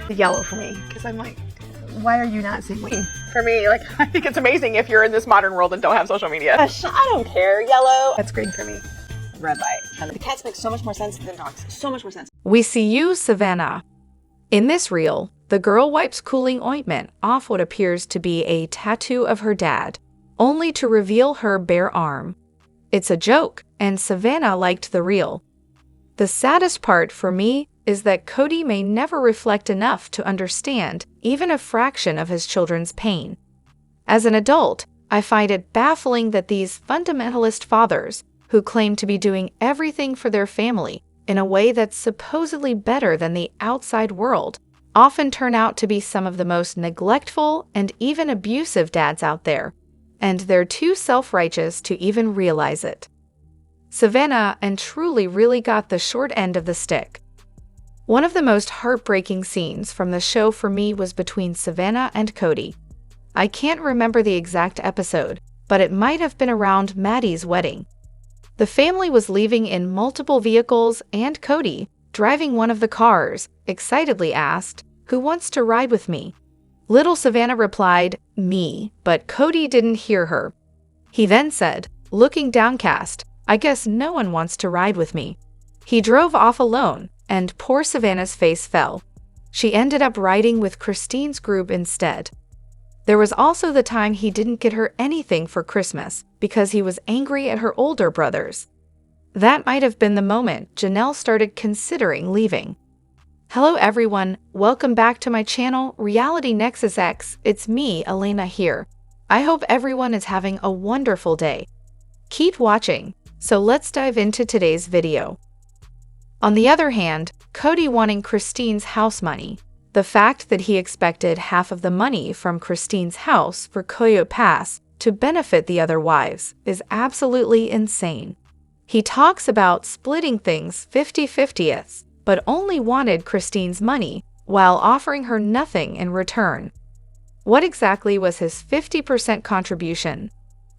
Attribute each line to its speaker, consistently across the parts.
Speaker 1: The yellow for me, because I'm like, why are you not saying green? For me, like, I think it's amazing if you're in this modern world and don't have social media.
Speaker 2: Gosh, I don't care. Yellow.
Speaker 1: That's green for me.
Speaker 2: Red light. The cats make so much more sense than dogs. So much more sense.
Speaker 3: We see you, Savannah. In this reel, the girl wipes cooling ointment off what appears to be a tattoo of her dad, only to reveal her bare arm. It's a joke, and Savannah liked the reel. The saddest part for me is that Kody may never reflect enough to understand even a fraction of his children's pain. As an adult, I find it baffling that these fundamentalist fathers, who claim to be doing everything for their family in a way that's supposedly better than the outside world, often turn out to be some of the most neglectful and even abusive dads out there, and they're too self-righteous to even realize it. Savannah and truly really got the short end of the stick. One of the most heartbreaking scenes from the show for me was between Savannah and Kody. I can't remember the exact episode, but it might have been around Maddie's wedding. The family was leaving in multiple vehicles, and Kody, driving one of the cars, excitedly asked, "Who wants to ride with me?" Little Savannah replied, "Me," but Kody didn't hear her. He then said, looking downcast, "I guess no one wants to ride with me." He drove off alone, and poor Savannah's face fell. She ended up riding with Christine's group instead. There was also the time he didn't get her anything for Christmas because he was angry at her older brothers. That might have been the moment Janelle started considering leaving. Hello everyone, welcome back to my channel, Reality Nexus X. It's me, Elena here. I hope everyone is having a wonderful day. Keep watching, so let's dive into today's video. On the other hand, Kody wanting Christine's house money. The fact that he expected half of the money from Christine's house for Coyote Pass to benefit the other wives is absolutely insane. He talks about splitting things 50-50, but only wanted Christine's money while offering her nothing in return. What exactly was his 50% contribution?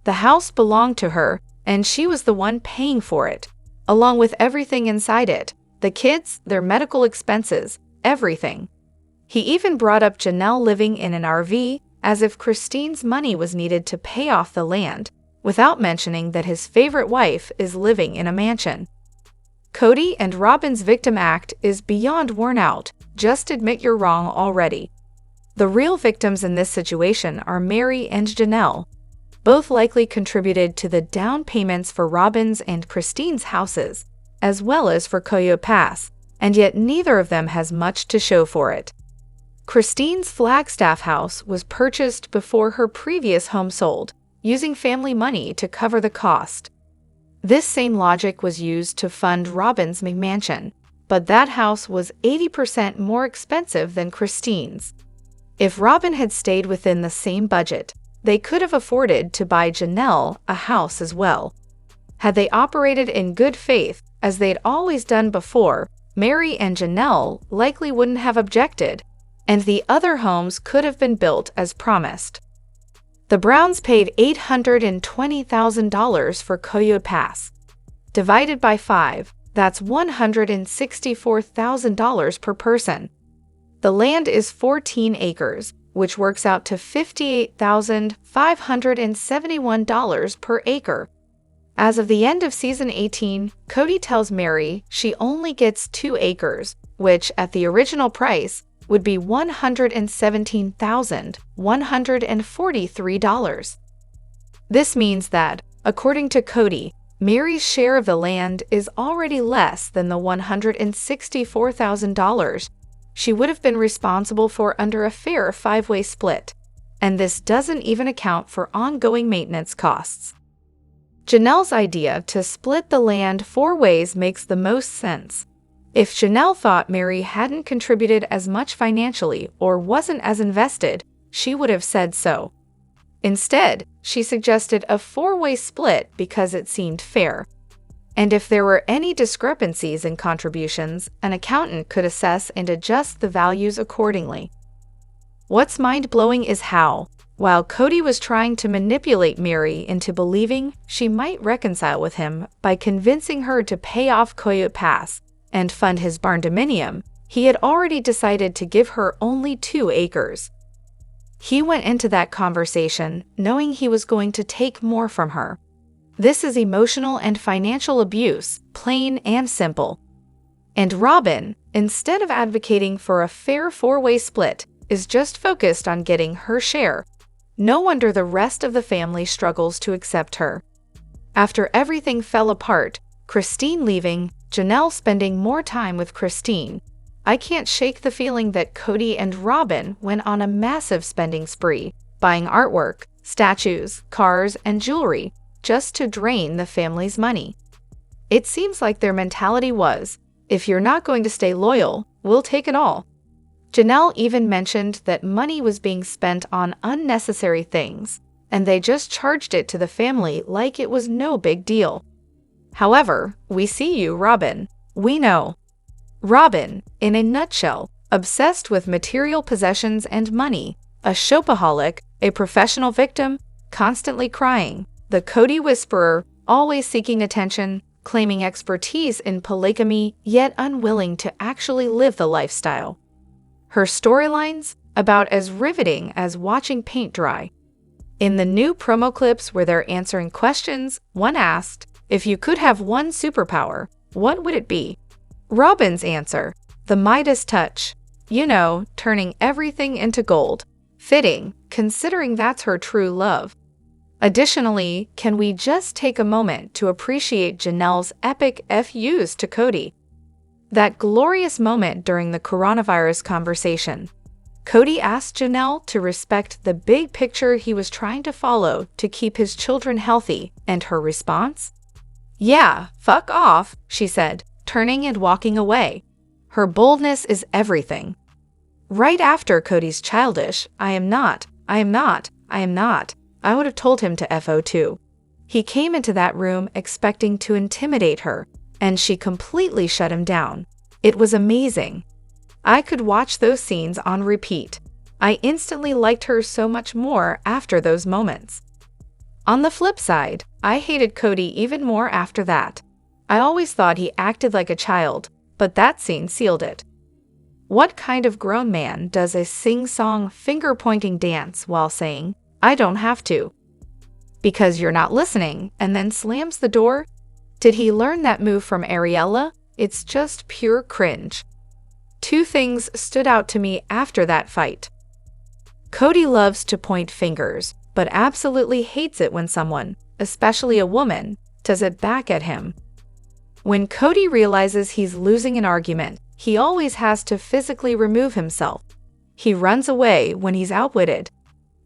Speaker 3: The house belonged to her, and she was the one paying for it, along with everything inside it, the kids, their medical expenses, everything. He even brought up Janelle living in an RV as if Christine's money was needed to pay off the land, without mentioning that his favorite wife is living in a mansion. Kody and Robyn's victim act is beyond worn out. Just admit you're wrong already. The real victims in this situation are Meri and Janelle. Both likely contributed to the down payments for Robyn's and Christine's houses, as well as for Coyote Pass, and yet neither of them has much to show for it. Christine's Flagstaff house was purchased before her previous home sold, using family money to cover the cost. This same logic was used to fund Robyn's McMansion, but that house was 80% more expensive than Christine's. If Robyn had stayed within the same budget, they could have afforded to buy Janelle a house as well. Had they operated in good faith, as they'd always done before, Meri and Janelle likely wouldn't have objected, and the other homes could have been built as promised. The Browns paid $820,000 for Coyote Pass. Divided by 5, that's $164,000 per person. The land is 14 acres, which works out to $58,571 per acre. As of the end of season 18, Kody tells Meri she only gets 2 acres, which, at the original price, would be $117,143. This means that, according to Kody, Meri's share of the land is already less than the $164,000 she would have been responsible for under a fair 5-way split, and this doesn't even account for ongoing maintenance costs. Janelle's idea to split the land 4 ways makes the most sense. If Janelle thought Meri hadn't contributed as much financially or wasn't as invested, she would have said so. Instead, she suggested a 4-way split because it seemed fair. And if there were any discrepancies in contributions, an accountant could assess and adjust the values accordingly. What's mind-blowing is how, while Kody was trying to manipulate Meri into believing she might reconcile with him by convincing her to pay off Coyote Pass and fund his barn dominium, He had already decided to give her only 2 acres. He went into that conversation knowing he was going to take more from her. This is emotional and financial abuse, plain and simple. And Robyn, instead of advocating for a fair 4-way split, is just focused on getting her share. No wonder the rest of the family struggles to accept her. After everything fell apart, Christine leaving, Janelle spending more time with Christine, I can't shake the feeling that Kody and Robyn went on a massive spending spree, buying artwork, statues, cars, and jewelry, just to drain the family's money. It seems like their mentality was, if you're not going to stay loyal, we'll take it all. Janelle even mentioned that money was being spent on unnecessary things, and they just charged it to the family like it was no big deal. However, we see you, Robyn. We know. Robyn, in a nutshell, obsessed with material possessions and money, a shopaholic, a professional victim, constantly crying, the Kody whisperer, always seeking attention, claiming expertise in polygamy, yet unwilling to actually live the lifestyle. Her storylines, about as riveting as watching paint dry. In the new promo clips where they're answering questions, one asked, if you could have one superpower, what would it be? Robyn's answer, the Midas touch. You know, turning everything into gold. Fitting, considering that's her true love. Additionally, can we just take a moment to appreciate Janelle's epic FUs to Kody? That glorious moment during the coronavirus conversation. Kody asked Janelle to respect the big picture he was trying to follow to keep his children healthy, and her response? Yeah, fuck off, she said, turning and walking away. Her boldness is everything. Right after Kody's childish, I am not, I would have told him to FO too. He came into that room expecting to intimidate her, and she completely shut him down. It was amazing. I could watch those scenes on repeat. I instantly liked her so much more after those moments. On the flip side, I hated Kody even more after that. I always thought he acted like a child, but that scene sealed it. What kind of grown man does a sing-song finger-pointing dance while saying, I don't have to? Because you're not listening, and then slams the door? Did he learn that move from Ariella? It's just pure cringe. 2 things stood out to me after that fight. Kody loves to point fingers, but absolutely hates it when someone, especially a woman, does it back at him. When Kody realizes he's losing an argument, he always has to physically remove himself. He runs away when he's outwitted.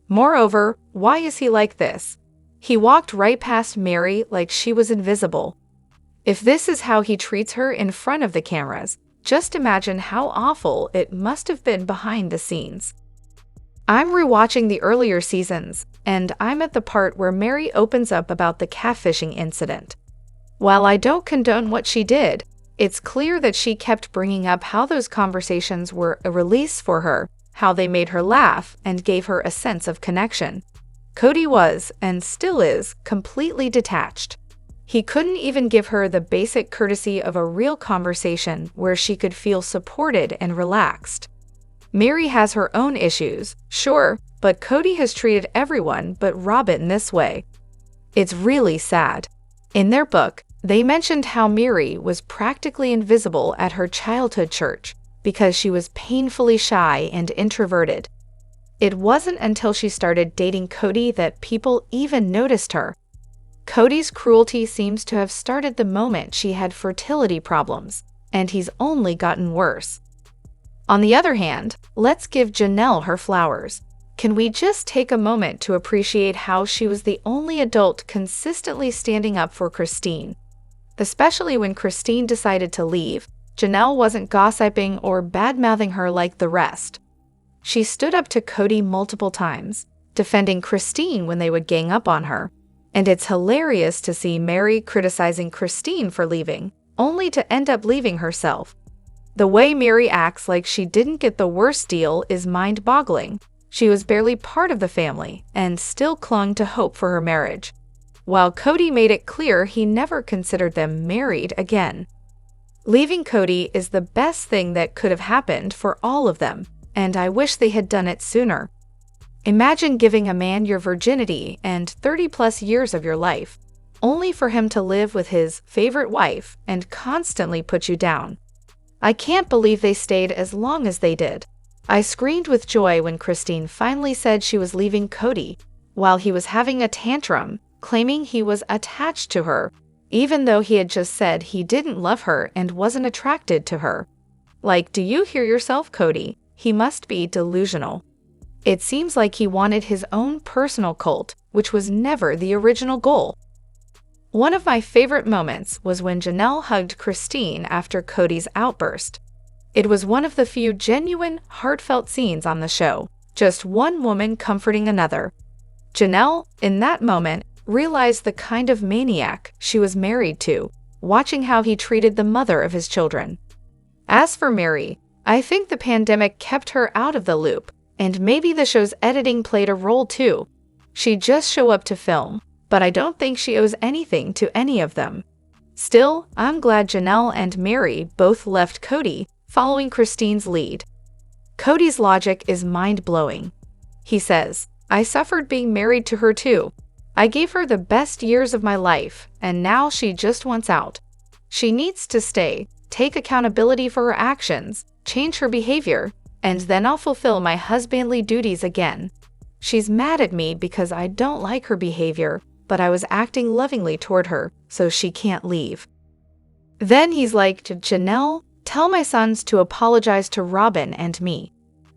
Speaker 3: Moreover, why is he like this? He walked right past Meri like she was invisible. If this is how he treats her in front of the cameras, just imagine how awful it must have been behind the scenes. I'm rewatching the earlier seasons, and I'm at the part where Meri opens up about the catfishing incident. While I don't condone what she did, it's clear that she kept bringing up how those conversations were a release for her, how they made her laugh and gave her a sense of connection. Kody was, and still is, completely detached. He couldn't even give her the basic courtesy of a real conversation where she could feel supported and relaxed. Meri has her own issues, sure, but Kody has treated everyone but Robyn this way. It's really sad. In their book, they mentioned how Meri was practically invisible at her childhood church because she was painfully shy and introverted. It wasn't until she started dating Kody that people even noticed her. Kody's cruelty seems to have started the moment she had fertility problems, and he's only gotten worse. On the other hand, let's give Janelle her flowers. Can we just take a moment to appreciate how she was the only adult consistently standing up for Christine? Especially when Christine decided to leave, Janelle wasn't gossiping or bad-mouthing her like the rest. She stood up to Kody multiple times, defending Christine when they would gang up on her. And it's hilarious to see Meri criticizing Christine for leaving, only to end up leaving herself. The way Meri acts like she didn't get the worst deal is mind-boggling. She was barely part of the family and still clung to hope for her marriage, while Kody made it clear he never considered them married again. Leaving Kody is the best thing that could have happened for all of them, and I wish they had done it sooner. Imagine giving a man your virginity and 30+ years of your life, only for him to live with his favorite wife and constantly put you down. I can't believe they stayed as long as they did. I screamed with joy when Christine finally said she was leaving Kody, while he was having a tantrum, claiming he was attached to her, even though he had just said he didn't love her and wasn't attracted to her. Like, do you hear yourself, Kody? He must be delusional. It seems like he wanted his own personal cult, which was never the original goal. One of my favorite moments was when Janelle hugged Christine after Kody's outburst. It was one of the few genuine, heartfelt scenes on the show, just one woman comforting another. Janelle, in that moment, realized the kind of maniac she was married to, watching how he treated the mother of his children. As for Meri, I think the pandemic kept her out of the loop, and maybe the show's editing played a role too. She'd just show up to film, but I don't think she owes anything to any of them. Still, I'm glad Janelle and Meri both left Kody, following Christine's lead. Kody's logic is mind-blowing. He says, "I suffered being married to her too. I gave her the best years of my life, and now she just wants out. She needs to stay, take accountability for her actions, change her behavior, and then I'll fulfill my husbandly duties again. She's mad at me because I don't like her behavior, but I was acting lovingly toward her, so she can't leave." Then he's like, "Janelle, tell my sons to apologize to Robyn and me."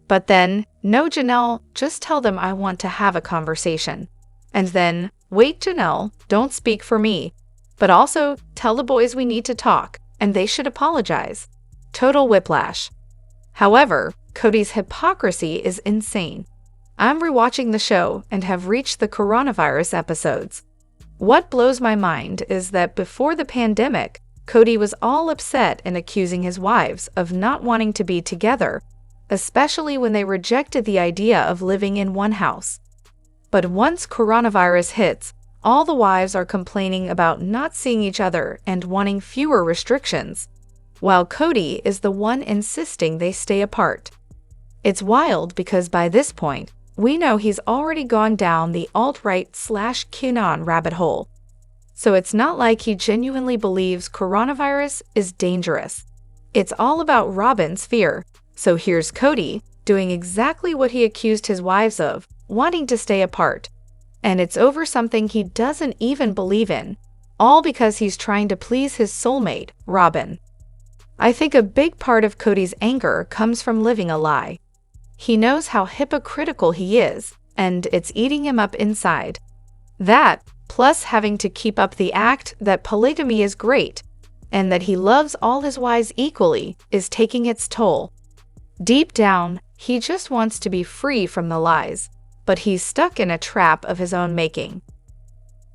Speaker 3: But then, "No, Janelle, just tell them I want to have a conversation." And then, "Wait, Janelle, don't speak for me. But also, tell the boys we need to talk, and they should apologize." Total whiplash. However, Kody's hypocrisy is insane. I'm rewatching the show and have reached the coronavirus episodes. What blows my mind is that before the pandemic, Kody was all upset and accusing his wives of not wanting to be together, especially when they rejected the idea of living in one house. But once coronavirus hits, all the wives are complaining about not seeing each other and wanting fewer restrictions, while Kody is the one insisting they stay apart. It's wild because by this point, we know he's already gone down the alt-right/QAnon rabbit hole. So it's not like he genuinely believes coronavirus is dangerous. It's all about Robyn's fear. So here's Kody doing exactly what he accused his wives of, wanting to stay apart. And it's over something he doesn't even believe in, all because he's trying to please his soulmate, Robyn. I think a big part of Kody's anger comes from living a lie. He knows how hypocritical he is, and it's eating him up inside. That, plus having to keep up the act that polygamy is great, and that he loves all his wives equally, is taking its toll. Deep down, he just wants to be free from the lies, but he's stuck in a trap of his own making.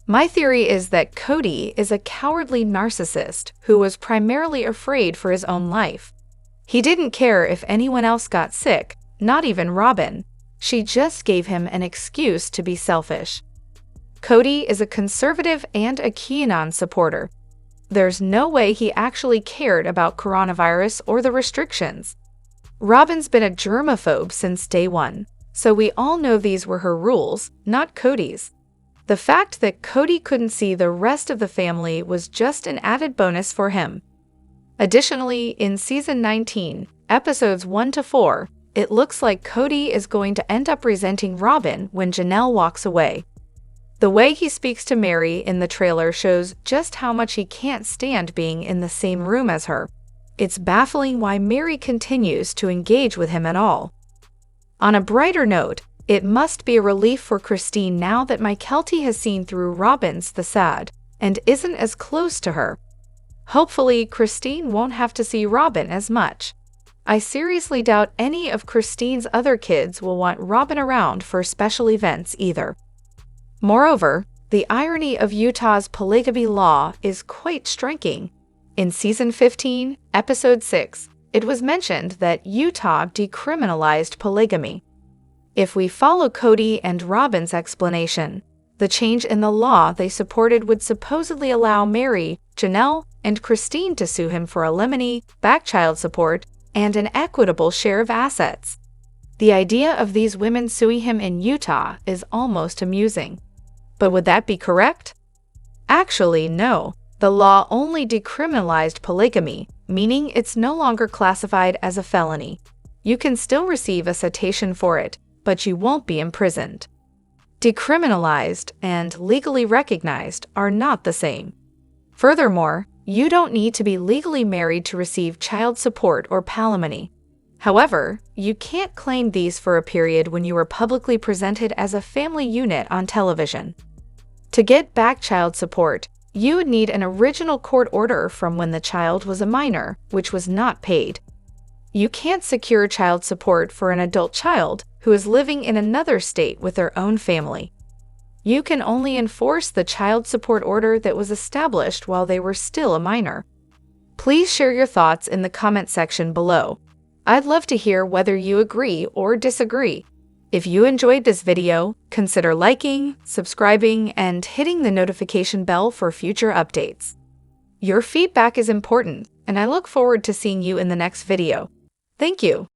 Speaker 3: My theory is that Kody is a cowardly narcissist who was primarily afraid for his own life. He didn't care if anyone else got sick, not even Robyn. She just gave him an excuse to be selfish. Kody is a conservative and a QAnon supporter. There's no way he actually cared about coronavirus or the restrictions. Robyn's been a germaphobe since day one, so we all know these were her rules, not Kody's. The fact that Kody couldn't see the rest of the family was just an added bonus for him. Additionally, in Season 19, Episodes 1 to 4, it looks like Kody is going to end up resenting Robyn when Janelle walks away. The way he speaks to Meri in the trailer shows just how much he can't stand being in the same room as her. It's baffling why Meri continues to engage with him at all. On a brighter note, it must be a relief for Christine now that Mykelti has seen through Robyn's facade and isn't as close to her. Hopefully, Christine won't have to see Robyn as much. I seriously doubt any of Christine's other kids will want Robyn around for special events either. Moreover, the irony of Utah's polygamy law is quite striking. In Season 15, Episode 6, it was mentioned that Utah decriminalized polygamy. If we follow Kody and Robyn's explanation, the change in the law they supported would supposedly allow Meri, Janelle, and Christine to sue him for alimony, back child support, and an equitable share of assets. The idea of these women suing him in Utah is almost amusing. But would that be correct? Actually, no. The law only decriminalized polygamy, meaning it's no longer classified as a felony. You can still receive a citation for it, but you won't be imprisoned. Decriminalized and legally recognized are not the same. Furthermore, you don't need to be legally married to receive child support or palimony. However, you can't claim these for a period when you were publicly presented as a family unit on television. To get back child support, you would need an original court order from when the child was a minor, which was not paid. You can't secure child support for an adult child who is living in another state with their own family. You can only enforce the child support order that was established while they were still a minor. Please share your thoughts in the comment section below. I'd love to hear whether you agree or disagree. If you enjoyed this video, consider liking, subscribing, and hitting the notification bell for future updates. Your feedback is important, and I look forward to seeing you in the next video. Thank you.